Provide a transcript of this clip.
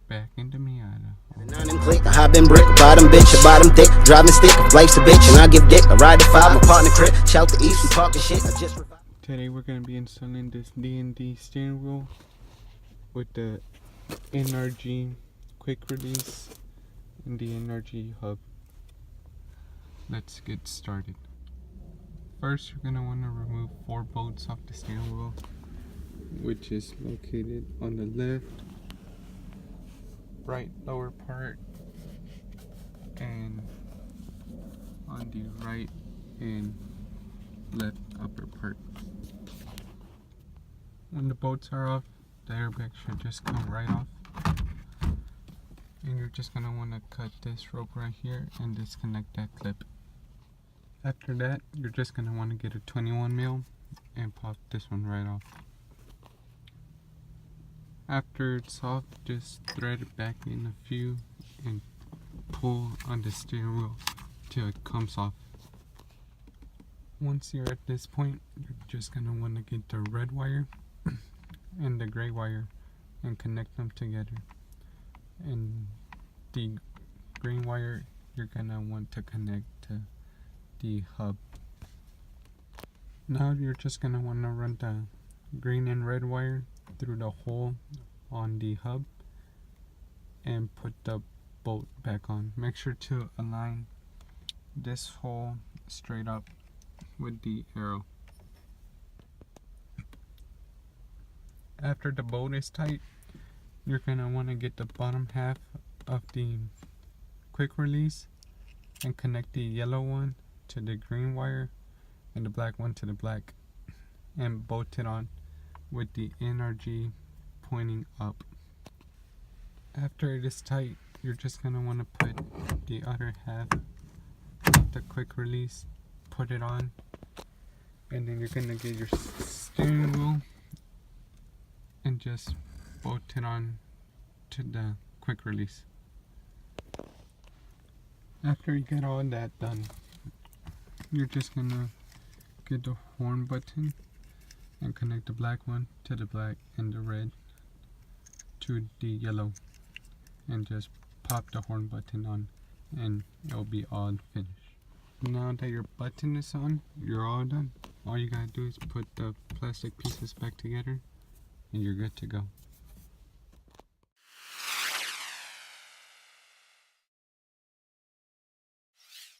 back into Miata. Click, I hop in brick, bottom bitch, a bottom thick, driving stick, life's a bitch, and I give dick. I ride the 5, my partner crib, shout the east, we talking shit. I just Today we're gonna be installing this D&D steering wheel with the NRG quick release and the NRG hub. Let's get started. First, you're gonna want to remove 4 bolts off the steering wheel, which is located on the left, right lower part, and on the right and left upper part. When the bolts are off, the airbag should just come right off. And you're just gonna want to cut this rope right here and disconnect that clip. After that, you're just gonna want to get a 21 mil and pop this one right off. After it's off, just thread it back in a few and pull on the steering wheel till it comes off. Once you're at this point, you're just gonna want to get the red wire and the gray wire and connect them together. And the green wire you're gonna want to connect to the hub. Now you're just gonna want to run the green and red wire through the hole on the hub and put the bolt back on. Make sure to align this hole straight up with the arrow. After the bolt is tight, you're gonna want to get the bottom half of the quick release and connect the yellow one to the green wire and the black one to the black, and bolt it on with the NRG pointing up. After it is tight, you're just gonna want to put the other half of the quick release, put it on, and then you're gonna get your steering wheel and just bolt it on to the quick release. After you get all that done, you're just gonna get the horn button and connect the black one to the black and the red to the yellow, and just pop the horn button on and it'll be all finished. Now that your button is on, you're all done. All you gotta do is put the plastic pieces back together and you're good to go.